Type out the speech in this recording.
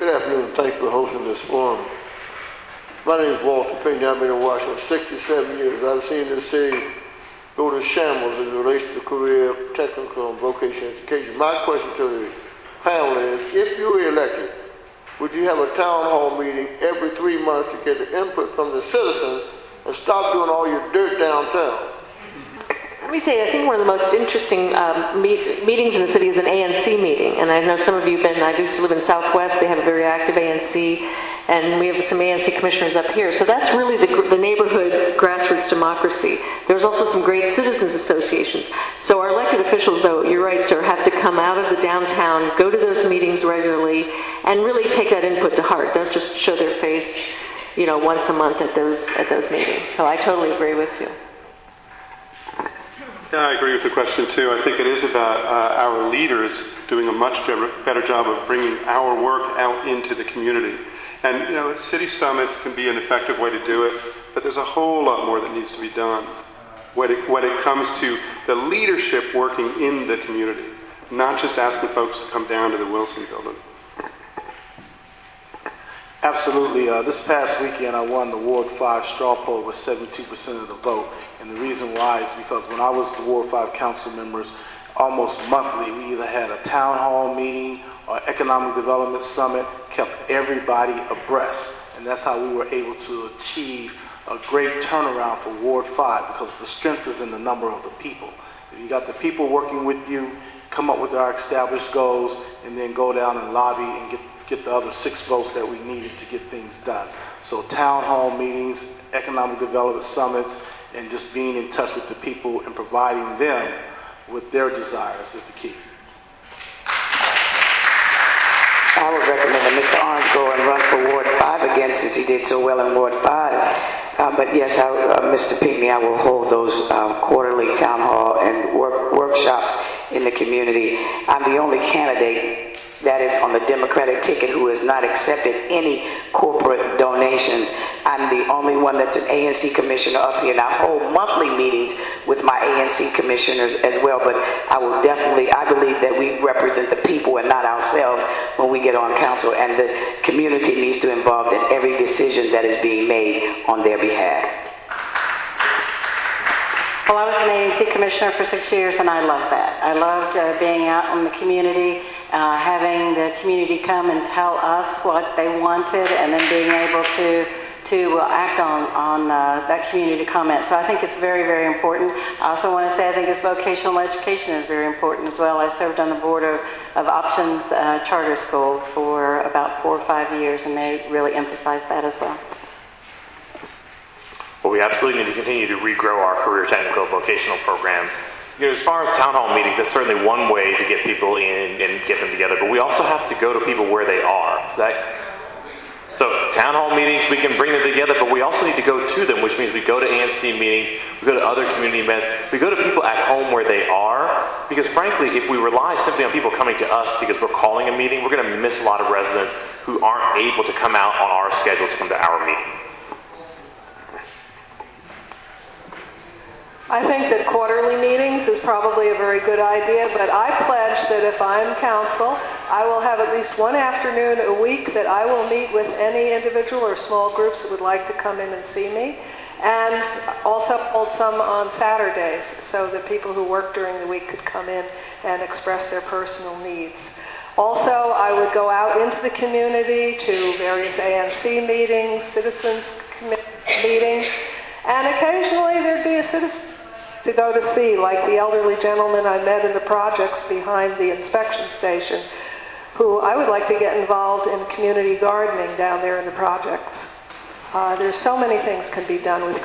Good afternoon. Thanks for hosting this forum. My name is Walter Payne. I've been in Washington 67 years. I've seen this city go to shambles as it relates to career, technical, and vocational education. My question to the panel is, if you were elected, would you have a town hall meeting every 3 months to get the input from the citizens and stop doing all your dirt downtown? Let me say, I think one of the most interesting meetings in the city is an ANC meeting. And I know some of you have been, I used to live in Southwest, they have a very active ANC, and we have some ANC commissioners up here. So that's really the neighborhood grassroots democracy. There's also some great citizens associations. So our elected officials, though, you're right, sir, have to come out of the downtown, go to those meetings regularly, and really take that input to heart. Don't just show their face, you know, once a month at those meetings. So I totally agree with you. Yeah, I agree with the question too. I think it is about our leaders doing a much better job of bringing our work out into the community. And you know, city summits can be an effective way to do it, but there's a whole lot more that needs to be done when it comes to the leadership working in the community, not just asking folks to come down to the Wilson Building. Absolutely. This past weekend, I won the Ward 5 straw poll with 72% of the vote. And the reason why is because when I was the Ward 5 council members, almost monthly, we either had a town hall meeting or economic development summit, kept everybody abreast. And that's how we were able to achieve a great turnaround for Ward 5, because the strength is in the number of the people. If you got the people working with you, come up with our established goals, and then go down and lobby and get the other 6 votes that we needed to get things done. So town hall meetings, economic development summits, and just being in touch with the people and providing them with their desires is the key. I would recommend that Mr. Orange go and run for Ward 5 again, since he did so well in Ward 5. But yes, Mr. Pinckney, I will hold those quarterly town hall and workshops in the community. I'm the only candidate that is on the Democratic ticket who has not accepted any corporate donations. I'm the only one that's an ANC commissioner up here, and I hold monthly meetings with my ANC commissioners as well. But I believe that we represent the people and not ourselves when we get on council, and the community needs to be involved in every decision that is being made on their behalf. Well, I was an ANC commissioner for 6 years, and I loved that. I loved being out in the community, having the community come and tell us what they wanted, and then being able to act on that community comment. So I think it's very, very important. I also want to say I think it's vocational education is very important as well. I served on the board of Options Charter School for about 4 or 5 years, and they really emphasize that as well. Well, we absolutely need to continue to regrow our career technical vocational programs. You know, as far as town hall meetings, that's certainly one way to get people in and get them together, but we also have to go to people where they are. So town hall meetings, we can bring them together, but we also need to go to them, which means we go to ANC meetings, we go to other community events, we go to people at home where they are, because frankly, if we rely simply on people coming to us because we're calling a meeting, we're going to miss a lot of residents who aren't able to come out on our schedule to come to our meeting. I think that quarterly meetings is probably a very good idea, but I pledge that if I'm council, I will have at least one afternoon a week that I will meet with any individual or small groups that would like to come in and see me, and also hold some on Saturdays so that people who work during the week could come in and express their personal needs. Also, I would go out into the community to various ANC meetings, citizens meetings, and occasionally there'd be a citizen to go to see, like the elderly gentleman I met in the projects behind the inspection station, who I would like to get involved in community gardening down there in the projects. There's so many things can be done with